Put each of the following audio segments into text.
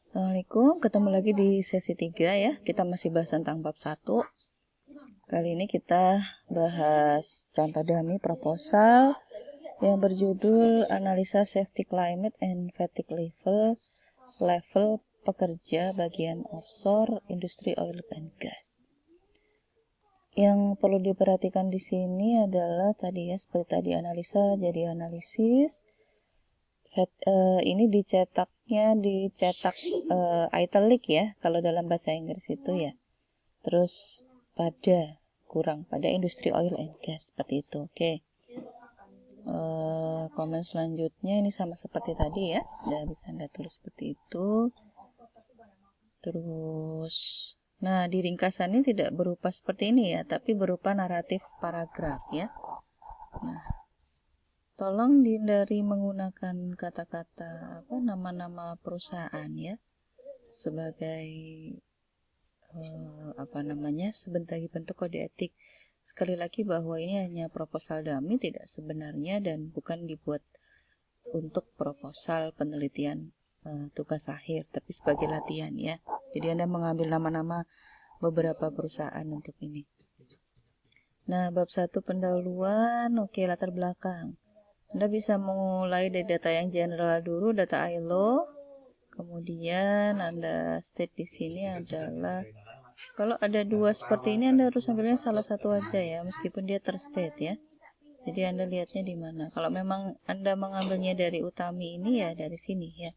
Assalamualaikum, ketemu lagi di sesi 3 ya. Kita masih bahas tentang bab 1. Kali ini kita bahas contoh dummy proposal yang berjudul Analisa Safety Climate and Fatigue Level Pekerja Bagian Offshore Industri Oil and Gas. Yang perlu diperhatikan di sini adalah tadi ya, seperti tadi analisa jadi analisis. Ini dicetak italic ya kalau dalam bahasa Inggris itu ya. Terus pada industri oil and gas seperti itu. Oke. Komen selanjutnya ini sama seperti tadi ya, sudah bisa Anda tulis seperti itu. Terus nah di ringkasan ini tidak berupa seperti ini ya, tapi berupa naratif paragraf ya. Nah, tolong dihindari menggunakan kata-kata nama-nama perusahaan ya sebagai sebagai bentuk kode etik. Sekali lagi bahwa ini hanya proposal dummy, tidak sebenarnya dan bukan dibuat untuk proposal penelitian tugas akhir, tapi sebagai latihan ya. Jadi Anda mengambil nama-nama beberapa perusahaan untuk ini. Nah, bab 1 pendahuluan, oke, latar belakang. Anda bisa mulai dari data yang general dulu, data ILO. Kemudian Anda state di sini adalah kalau ada dua seperti ini Anda harus ambilnya salah satu aja ya, meskipun dia terstate ya. Jadi Anda lihatnya di mana. Kalau memang Anda mengambilnya dari utami ini ya dari sini ya.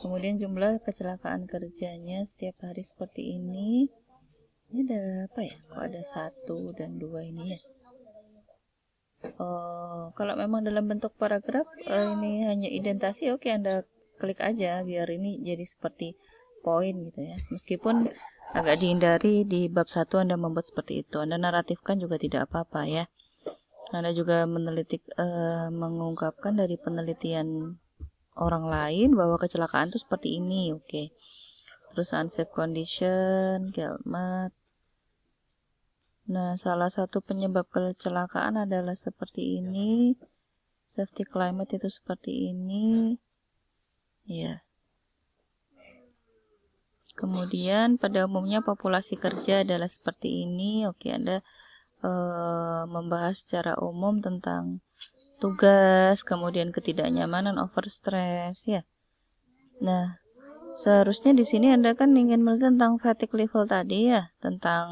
Kemudian jumlah kecelakaan kerjanya setiap hari seperti ini. Ini ada apa ya? Kok ada 1 dan 2 ini ya? Kalau memang dalam bentuk paragraf ini hanya indentasi, oke, Anda klik aja biar ini jadi seperti poin gitu ya. Meskipun agak dihindari di bab 1 Anda membuat seperti itu. Anda naratifkan juga tidak apa-apa ya. Anda juga mengungkapkan dari penelitian orang lain bahwa kecelakaan itu seperti ini, oke. Terus unsafe condition, gelmat. Nah, salah satu penyebab kecelakaan adalah seperti ini. Safety climate itu seperti ini. Ya. Kemudian pada umumnya populasi kerja adalah seperti ini. Oke, Anda membahas secara umum tentang tugas, kemudian ketidaknyamanan, overstress ya. Nah, seharusnya di sini Anda kan ingin melihat tentang fatigue level tadi ya, tentang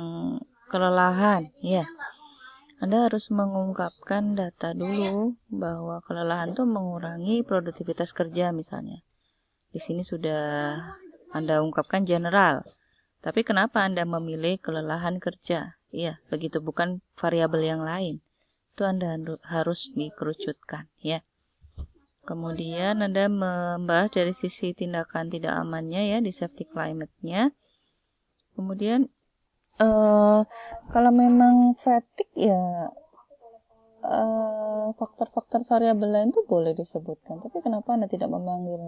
kelelahan ya. Anda harus mengungkapkan data dulu bahwa kelelahan itu mengurangi produktivitas kerja misalnya. Di sini sudah Anda ungkapkan general. Tapi kenapa Anda memilih kelelahan kerja? Iya, begitu, bukan variabel yang lain. Itu Anda harus dikerucutkan ya. Kemudian Anda membahas dari sisi tindakan tidak amannya ya di safety climate-nya. Kemudian kalau memang fatigue ya faktor-faktor variabel lain itu boleh disebutkan. Tapi kenapa Anda tidak mengambil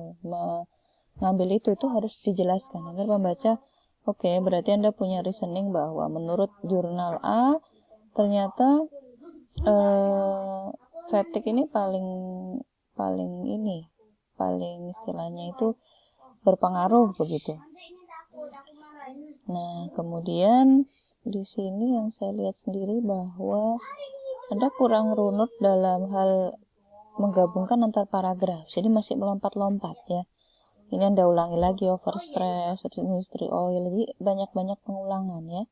itu harus dijelaskan agar pembaca oke, berarti Anda punya reasoning bahwa menurut jurnal A ternyata fatigue ini paling istilahnya itu berpengaruh begitu. Nah, kemudian di sini yang saya lihat sendiri bahwa Anda kurang runut dalam hal menggabungkan antar paragraf. Jadi masih melompat-lompat ya. Ini Anda ulangi lagi overstress, industri oil, jadi banyak-banyak pengulangan ya.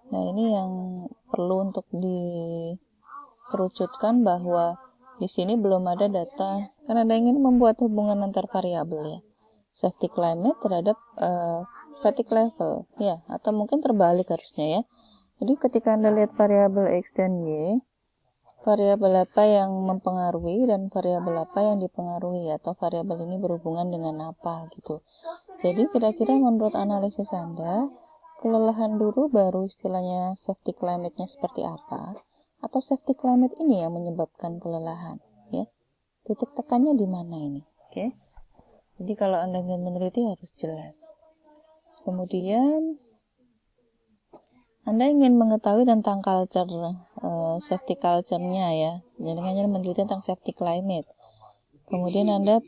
Nah, ini yang perlu untuk dikerucutkan bahwa di sini belum ada data, karena Anda ingin membuat hubungan antar variabel ya. Safety climate terhadap fatigue level ya, atau mungkin terbalik harusnya ya. Jadi ketika Anda lihat variabel X dan Y, variabel apa yang mempengaruhi dan variabel apa yang dipengaruhi atau variabel ini berhubungan dengan apa gitu. Jadi kira-kira menurut analisis Anda, kelelahan dulu baru istilahnya safety climate-nya seperti apa, atau safety climate ini yang menyebabkan kelelahan ya. Titik tekannya di mana ini? Oke. Jadi kalau Anda ingin meneliti harus jelas. Kemudian Anda ingin mengetahui tentang culture, safety culture-nya ya. Jadi hanya meneliti tentang safety climate. Kemudian Anda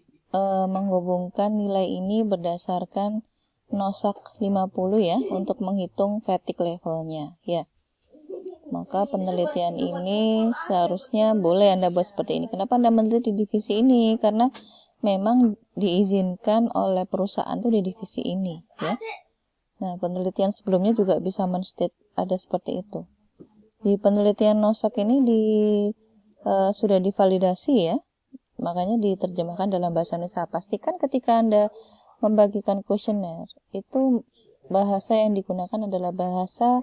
menghubungkan nilai ini berdasarkan nosak 50 ya untuk menghitung fatigue levelnya ya. Maka penelitian ini seharusnya boleh Anda buat seperti ini. Kenapa Anda meneliti di divisi ini? Karena memang diizinkan oleh perusahaan tuh di divisi ini ya. Nah, penelitian sebelumnya juga bisa menstate ada seperti itu. Di penelitian nosak ini sudah divalidasi ya. Makanya diterjemahkan dalam bahasa Indonesia. Pastikan ketika Anda membagikan kuesioner, itu bahasa yang digunakan adalah bahasa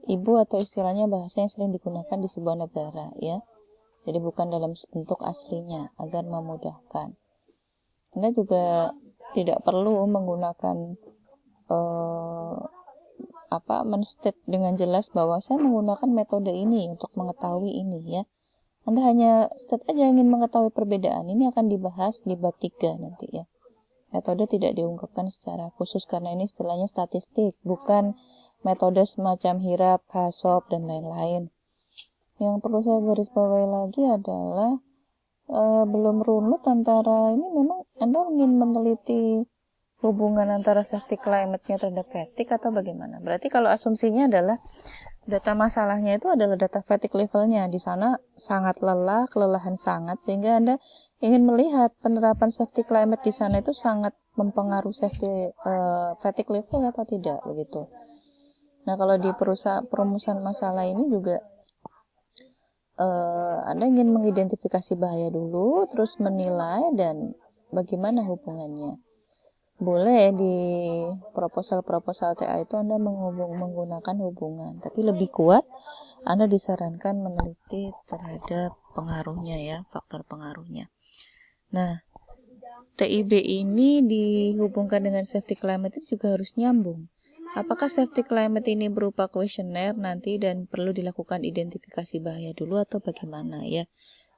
ibu atau istilahnya bahasa yang sering digunakan di sebuah negara ya. Jadi bukan dalam bentuk aslinya agar memudahkan. Anda juga tidak perlu menggunakan menstate dengan jelas bahwa saya menggunakan metode ini untuk mengetahui ini ya. Anda hanya state aja ingin mengetahui perbedaan. Ini akan dibahas di bab 3 nanti ya. Metode tidak diungkapkan secara khusus karena ini istilahnya statistik, bukan metode semacam hirap, hasop, dan lain-lain. Yang perlu saya garis bawahi lagi adalah belum runut antara ini memang Anda ingin meneliti hubungan antara safety climate-nya terhadap fatigue atau bagaimana. Berarti kalau asumsinya adalah data masalahnya itu adalah data fatigue levelnya. Di sana sangat lelah, kelelahan sangat, sehingga Anda ingin melihat penerapan safety climate di sana itu sangat mempengaruhi fatigue level atau tidak begitu. Nah, kalau di perumusan masalah ini juga Anda ingin mengidentifikasi bahaya dulu, terus menilai dan bagaimana hubungannya. Boleh di proposal TA itu Anda menggunakan hubungan, tapi lebih kuat Anda disarankan meneliti terhadap pengaruhnya ya, faktor pengaruhnya. Nah, TIB ini dihubungkan dengan safety climate itu juga harus nyambung. Apakah safety climate ini berupa kuesioner nanti dan perlu dilakukan identifikasi bahaya dulu atau bagaimana ya?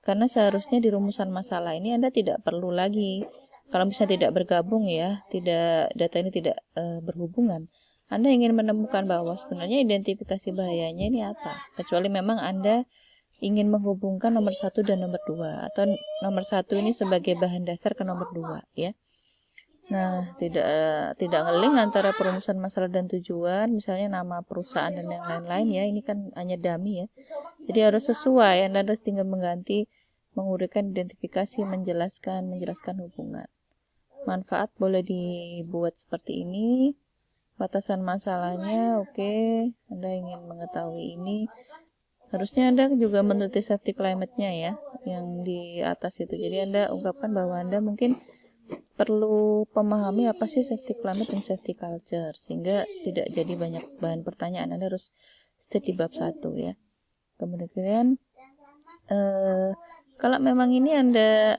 Karena seharusnya di rumusan masalah ini Anda tidak perlu lagi. Kalau misalnya tidak bergabung ya, data ini tidak berhubungan, Anda ingin menemukan bahwa sebenarnya identifikasi bahayanya ini apa. Kecuali memang Anda ingin menghubungkan nomor 1 dan nomor 2, atau nomor 1 ini sebagai bahan dasar ke nomor 2 ya. Nah, tidak ngeling antara perumusan masalah dan tujuan, misalnya nama perusahaan dan yang lain-lain ya, ini kan hanya dummy ya. Jadi harus sesuai, Anda harus tinggal mengganti, menguraikan identifikasi, menjelaskan hubungan. Manfaat boleh dibuat seperti ini. Batasan masalahnya oke. Anda ingin mengetahui ini. Harusnya Anda juga meneliti safety climate-nya ya, yang di atas itu. Jadi Anda ungkapkan bahwa Anda mungkin perlu memahami apa sih safety climate dan safety culture, sehingga tidak jadi banyak bahan pertanyaan. Anda harus stay di bab 1 ya. Kemudian kalau memang ini Anda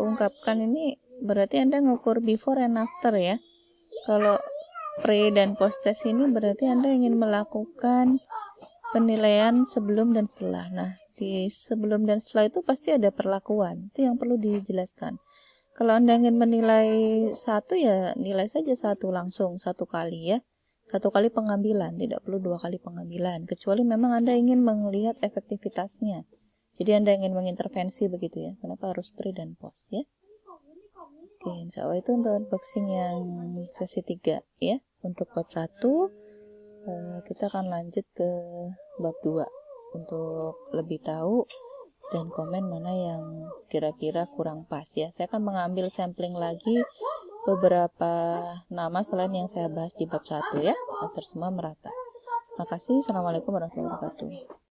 ungkapkan ini, berarti Anda ngukur before and after ya. Kalau pre dan post test ini berarti Anda ingin melakukan penilaian sebelum dan setelah. Nah, di sebelum dan setelah itu pasti ada perlakuan. Itu yang perlu dijelaskan. Kalau Anda ingin menilai satu ya nilai saja satu langsung, satu kali ya. Satu kali pengambilan, tidak perlu 2 kali pengambilan. Kecuali memang Anda ingin melihat efektivitasnya. Jadi Anda ingin mengintervensi begitu ya. Kenapa harus pre dan post ya? Oke, insya Allah itu untuk unboxing yang sesi 3 ya. Untuk bab 1 kita akan lanjut ke bab 2 untuk lebih tahu dan komen mana yang kira-kira kurang pas ya. Saya akan mengambil sampling lagi beberapa nama selain yang saya bahas di bab 1 ya, agar semua merata. Makasih. Assalamualaikum warahmatullahi wabarakatuh.